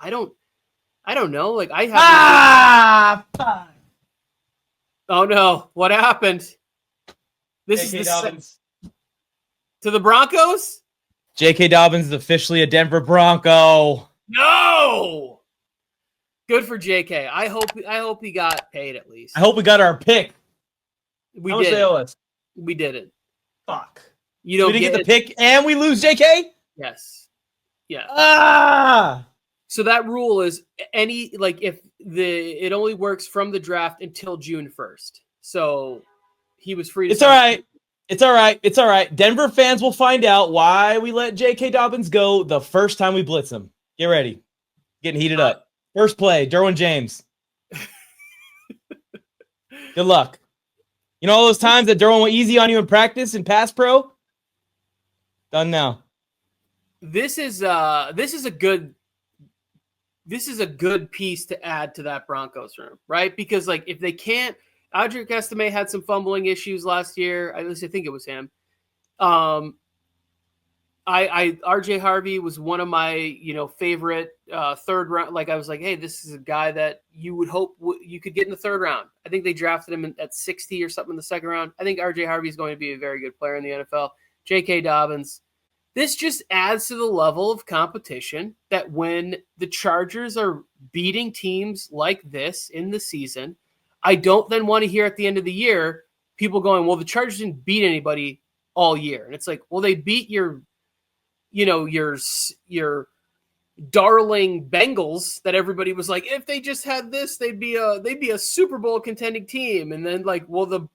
I don't know. Like I have. Oh no! What happened? This J.K. is Dobbins. To the Broncos. J.K. Dobbins is officially a Denver Bronco. No. Good for J.K. I hope he got paid at least. I hope we got our pick. We How much did. they owe us? We did it. Fuck. You don't we didn't get the pick, and we lose J.K. Yes. Yeah. So that rule is if it only works from the draft until June 1st. So he was free to It's all right. It's all right. It's all right. Denver fans will find out why we let J.K. Dobbins go the first time we blitz him. Get ready. Getting heated up. First play, Derwin James. Good luck. You know all those times that Derwin went easy on you in practice and pass pro? Done now. This is a good piece to add to that Broncos room, right? Because like if they can't, Audric Estime had some fumbling issues last year. At least I think it was him. RJ Harvey was one of my favorite third round. Like I was like, hey, this is a guy that you would hope you could get in the third round. I think they drafted him at 60 or something in the second round. I think RJ Harvey is going to be a very good player in the NFL. J.K. Dobbins. This just adds to the level of competition that when the Chargers are beating teams like this in the season, I don't then want to hear at the end of the year people going, well, the Chargers didn't beat anybody all year. And it's like, well, they beat your darling Bengals that everybody was like, if they just had this, they'd be a Super Bowl contending team. And then like, well, the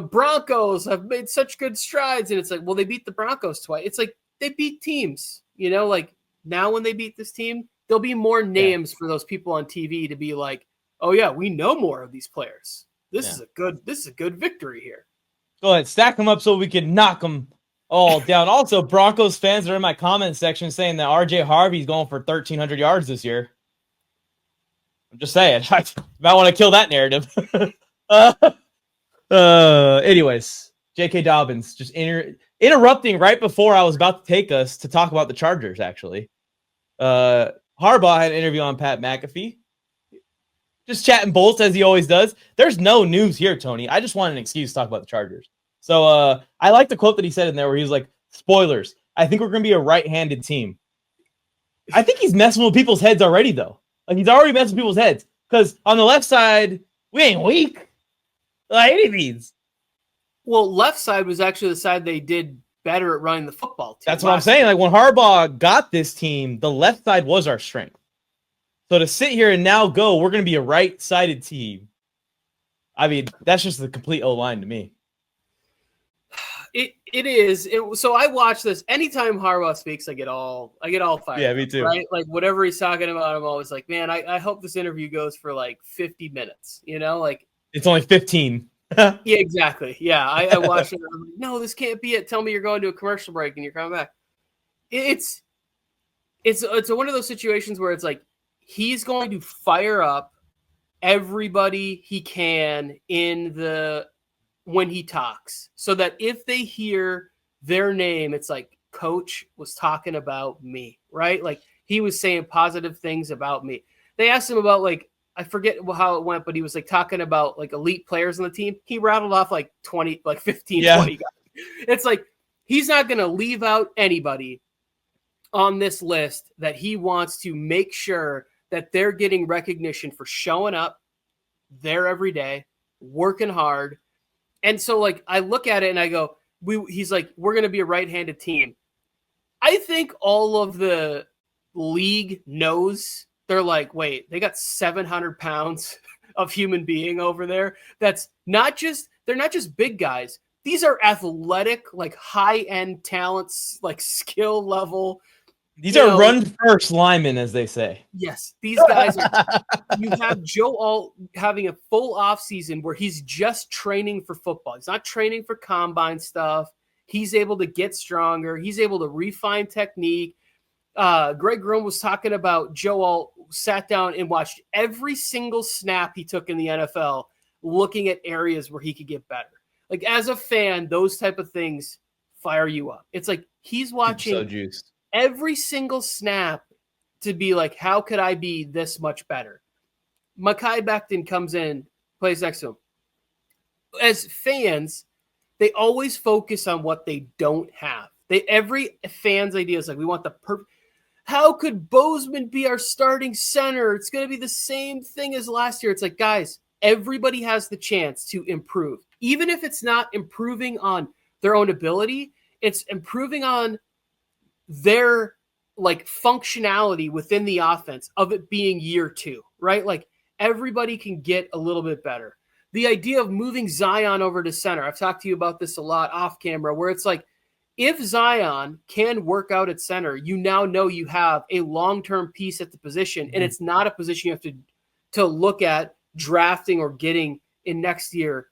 Broncos have made such good strides. And it's like, well, they beat the Broncos twice. It's like, they beat teams, like now when they beat this team, there'll be more names for those people on TV to be like, oh yeah, we know more of these players. This is a good victory here. Go ahead, stack them up so we can knock them all down. Also, Broncos fans are in my comment section saying that RJ Harvey's going for 1,300 yards this year. I'm just saying, I might want to kill that narrative. Anyways, J.K. Dobbins just interrupting right before I was about to take us to talk about the Chargers, actually. Harbaugh had an interview on Pat McAfee. Just chatting bolts as he always does. There's no news here, Tony. I just wanted an excuse to talk about the Chargers. So I like the quote that he said in there where he was like, spoilers, I think we're going to be a right-handed team. I think he's messing with people's heads already, though. Like, he's already messing with people's heads. Because on the left side, we ain't weak. By any means. Well, left side was actually the side they did better at running the football team. That's what I'm saying. Like when Harbaugh got this team, the left side was our strength. So to sit here and now go, we're going to be a right-sided team. I mean, that's just the complete O-line to me. It is. So I watch this anytime Harbaugh speaks. I get all fired. Yeah, me too. Right? Like whatever he's talking about, I'm always like, man, I hope this interview goes for like 50 minutes. Like it's only 15. Yeah, exactly. Yeah, I watched it. I'm like, no, this can't be it. Tell me you're going to a commercial break and you're coming back. It's one of those situations where it's like he's going to fire up everybody he can when he talks, so that if they hear their name, it's like Coach was talking about me, right? Like he was saying positive things about me. They asked him about like, I forget how it went, but he was like talking about like elite players on the team. He rattled off like 20, like 15, 20 guys. It's like, he's not going to leave out anybody on this list that he wants to make sure that they're getting recognition for showing up there every day, working hard. And so like, I look at it and I go, he's like, we're going to be a right-handed team. I think all of the league knows. They're like, wait, they got 700 pounds of human being over there. They're not just big guys. These are athletic, like high-end talents, like skill level. These are run-first linemen, as they say. Yes, these guys you have Joe Alt having a full offseason where he's just training for football. He's not training for combine stuff. He's able to get stronger. He's able to refine technique. Greg Groom was talking about Joe Alt sat down and watched every single snap he took in the NFL, looking at areas where he could get better. Like as a fan, those type of things fire you up. It's like he's watching every single snap to be like, how could I be this much better? Mekhi Becton comes in, plays next to him. As fans, they always focus on what they don't have. Every fan's idea is like, we want the perfect. How could Bozeman be our starting center? It's going to be the same thing as last year. It's like, guys, everybody has the chance to improve. Even if it's not improving on their own ability, it's improving on their like functionality within the offense of it being year 2, right? Like everybody can get a little bit better. The idea of moving Zion over to center, I've talked to you about this a lot off camera, where it's like, if Zion can work out at center, you now know you have a long-term piece at the position, and it's not a position you have to look at drafting or getting in next year.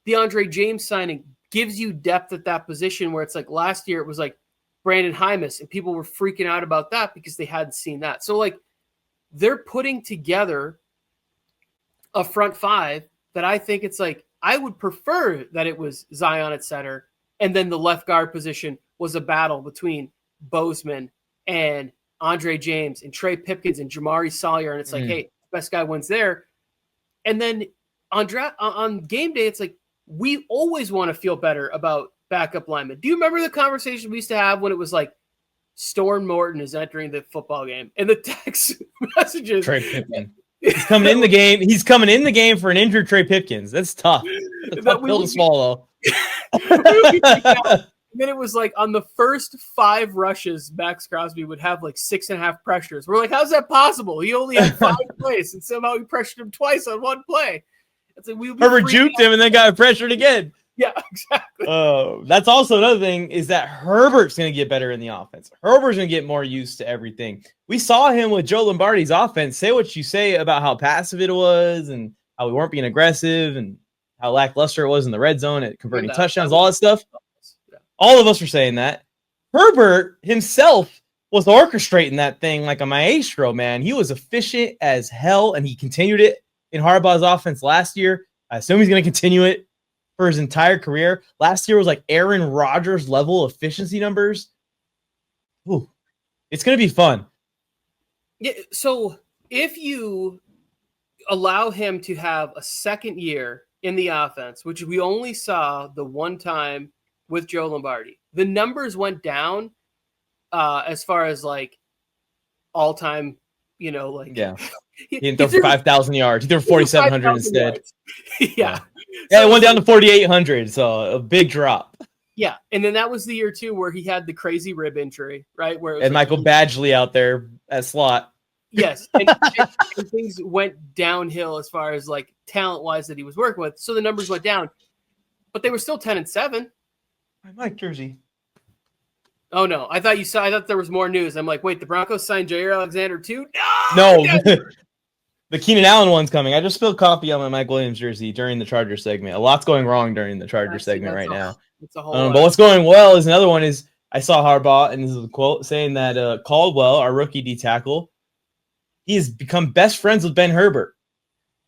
The Andre James signing gives you depth at that position, where it's like last year it was like Brandon Hymus, and people were freaking out about that because they hadn't seen that. So like they're putting together a front five that I think it's like, I would prefer that it was Zion at center, and then the left guard position was a battle between Bozeman and Andre James and Trey Pipkins and Jamari Sawyer. And it's like, hey, best guy wins there. And then on game day, it's like, we always want to feel better about backup linemen. Do you remember the conversation we used to have when it was like, Storm Morton is entering the football game, and the text messages? Trey Pipkins. He's coming in the game. He's coming in the game for an injured Trey Pipkins. That's tough. That's a tough pill to swallow. And then it was like on the first 5 rushes, Max Crosby would have like 6.5 pressures. We're like, how's that possible? He only had 5 plays, and somehow he pressured him twice on 1 play. It's like, Herbert juked him and then got pressured again. Yeah, exactly. That's also another thing, is that Herbert's going to get better in the offense. Herbert's going to get more used to everything. We saw him with Joe Lombardi's offense. Say what you say about how passive it was and how we weren't being aggressive and how lackluster it was in the red zone at converting touchdowns, all that stuff. Yeah. All of us were saying that. Herbert himself was orchestrating that thing like a maestro, man. He was efficient as hell, and he continued it in Harbaugh's offense last year. I assume he's going to continue it for his entire career. Last year was like Aaron Rodgers level efficiency numbers. Ooh, it's going to be fun. Yeah. So if you allow him to have a second year in the offense, which we only saw the one time with Joe Lombardi, the numbers went down as far as like all time, you know, like, yeah. He didn't throw for 5,000 yards. He threw 4,700 instead. Yeah. Yeah, it went down to 4,800, so a big drop. Yeah, and then that was the year, too, where he had the crazy rib injury, right? Where it was and like, Michael Badgley out there at slot. Yes, and things went downhill as far as, like, talent-wise that he was working with, so the numbers went down. But they were still 10-7. My Mike jersey. Oh, no, I thought there was more news. I'm like, wait, the Broncos signed Jair Alexander, too? No. The Keenan Allen one's coming. I just spilled coffee on my Mike Williams jersey during the Charger segment. A lot's going wrong during the Charger segment right now. But what's going well is another one is I saw Harbaugh, and this is a quote, saying that Caldwell, our rookie D tackle, he has become best friends with Ben Herbert.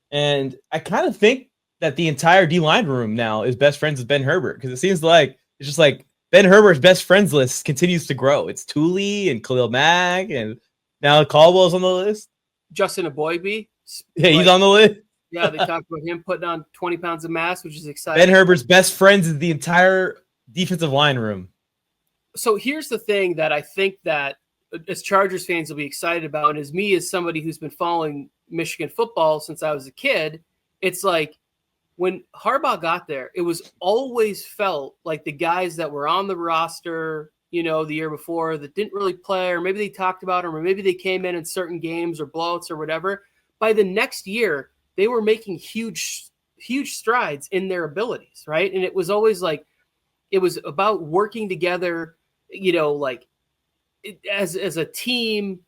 And I kind of think that the entire D-line room now is best friends with Ben Herbert, because it seems like it's just like Ben Herbert's best friends list continues to grow. It's Thule and Khalil Mack, and now Caldwell's on the list. Justin Aboybe. Yeah, he's on the list. Yeah, they talked about him putting on 20 pounds of mass, which is exciting. Ben Herbert's best friends is the entire defensive line room. So here's the thing that I think that as Chargers fans will be excited about, and as me, as somebody who's been following Michigan football since I was a kid, it's like when Harbaugh got there, it was always felt like the guys that were on the roster, you know, the year before that didn't really play, or maybe they talked about them, or maybe they came in certain games or blowouts or whatever. By the next year, they were making huge strides in their abilities, right? And it was always like, it was about working together, you know, like as a team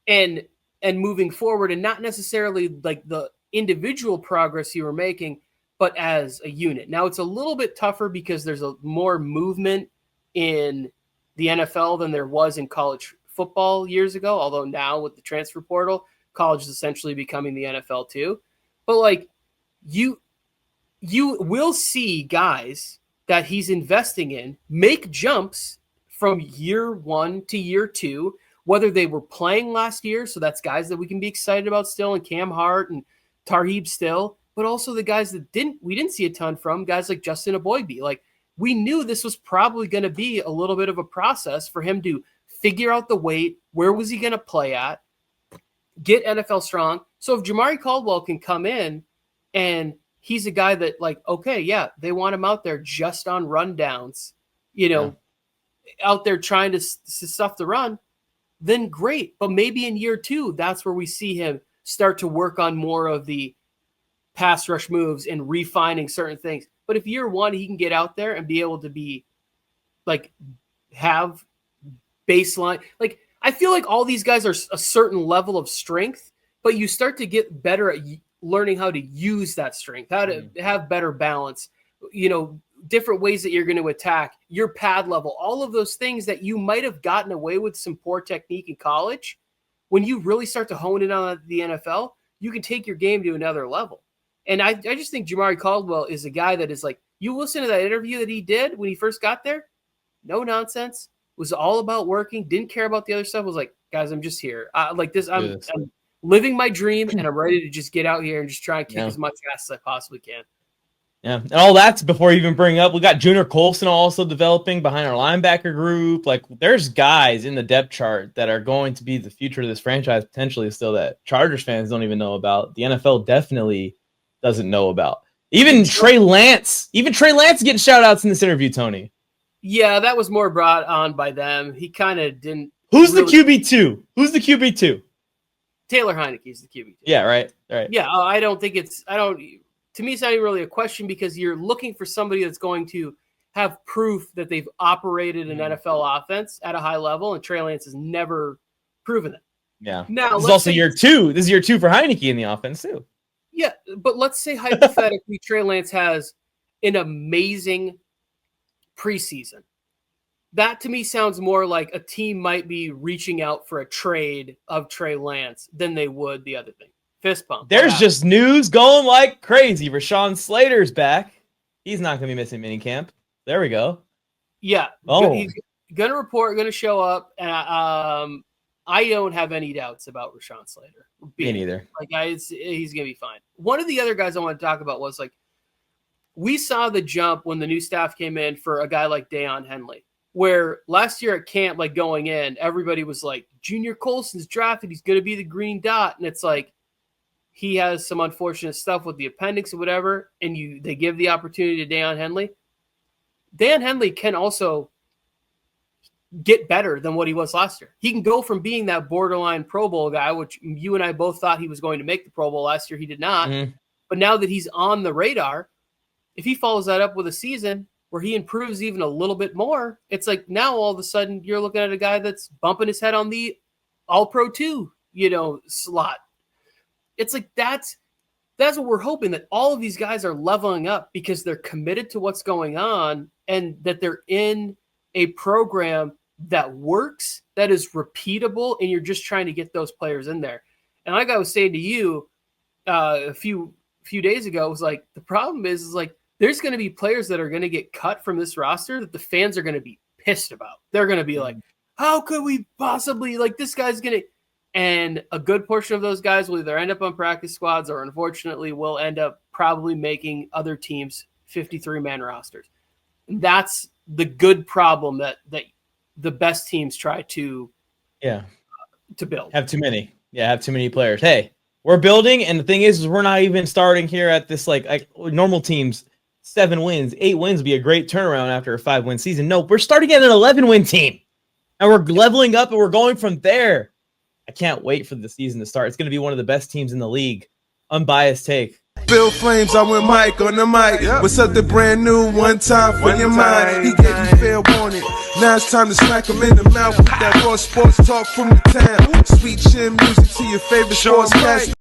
and moving forward, and not necessarily like the individual progress you were making, but as a unit. Now it's a little bit tougher because there's a more movement in the NFL than there was in college football years ago. Although now with the transfer portal, college is essentially becoming the NFL too. But like you will see guys that he's investing in make jumps from year 1 to year 2 whether they were playing last year, so that's guys that we can be excited about still, and Cam Hart and Tarheeb still, but also the guys that we didn't see a ton from, guys like Justin Aboybe. Like, we knew this was probably going to be a little bit of a process for him to figure out the weight, where was he going to play at, get NFL strong. So if Jamari Caldwell can come in and he's a guy that, like, okay, yeah, they want him out there just on rundowns, out there trying to stuff the run, then great. But maybe in year 2, that's where we see him start to work on more of the pass rush moves and refining certain things. But if year 1, he can get out there and be able to be like, have baseline, like, I feel like all these guys are a certain level of strength, but you start to get better at learning how to use that strength, how to have better balance, different ways that you're going to attack, your pad level, all of those things that you might have gotten away with some poor technique in college. When you really start to hone in on the NFL, you can take your game to another level. And I just think Jamari Caldwell is a guy that is like, you listen to that interview that he did when he first got there, no nonsense, was all about working, didn't care about the other stuff, was like, guys, I'm just here. Like this, I'm living my dream, and I'm ready to just get out here and just try and kick as much ass as I possibly can. Yeah, and all that's before you even bring up, we got Junior Colson also developing behind our linebacker group. Like, there's guys in the depth chart that are going to be the future of this franchise potentially still that Chargers fans don't even know about. The NFL definitely doesn't know about. Even Trey Lance getting shout outs in this interview, Tony. Yeah, that was more brought on by them. He kind of didn't. Who's the QB2? Who's the QB2? Taylor Heineke's the QB2. Yeah, right. Yeah, I don't think to me, it's not even really a question, because you're looking for somebody that's going to have proof that they've operated an NFL offense at a high level, and Trey Lance has never proven it. Yeah. Now, this is also year 2. This is year 2 for Heineke in the offense, too. Yeah, but let's say hypothetically Trey Lance has an amazing preseason. That to me sounds more like a team might be reaching out for a trade of Trey Lance than they would the other thing. Fist pump. There's just news going like crazy. Rashawn Slater's back. He's not going to be missing minicamp. There we go. Yeah. Oh. He's going to report, going to show up. And I don't have any doubts about Rashawn Slater. Me neither. Like, he's going to be fine. One of the other guys I want to talk about was, like, we saw the jump when the new staff came in for a guy like Deion Henley, where last year at camp, like, going in, everybody was like, Junior Colson's drafted. He's going to be the green dot. And it's like, he has some unfortunate stuff with the appendix or whatever, and they give the opportunity to Deion Henley. Deion Henley can also get better than what he was last year. He can go from being that borderline Pro Bowl guy, which you and I both thought he was going to make the Pro Bowl last year. He did not. Mm-hmm. But now that he's on the radar, if he follows that up with a season where he improves even a little bit more, it's like now all of a sudden you're looking at a guy that's bumping his head on the All-Pro 2, slot. It's like that's what we're hoping, that all of these guys are leveling up because they're committed to what's going on and that they're in a program that works, that is repeatable, and you're just trying to get those players in there. And like I was saying to you a few days ago, it was like, the problem is like there's going to be players that are going to get cut from this roster that the fans are going to be pissed about. They're going to be like, how could we possibly, like, this guy's going to – and a good portion of those guys will either end up on practice squads or unfortunately will end up probably making other teams 53-man rosters. And that's the good problem that the best teams try to build. Have too many. Yeah, have too many players. Hey, we're building, and the thing is we're not even starting here at this like normal teams, 7 wins, 8 wins would be a great turnaround after a 5-win season. No, we're starting at an 11-win team, and we're leveling up, and we're going from there. I can't wait for the season to start. It's going to be one of the best teams in the league. Unbiased take. Bill Flames, I'm with Mike on the mic. With something brand new, one time for your mind. He gave you fair warning. Now it's time to smack him in the mouth with that raw sports talk from the town. Sweet chin music to your favorite sports cast.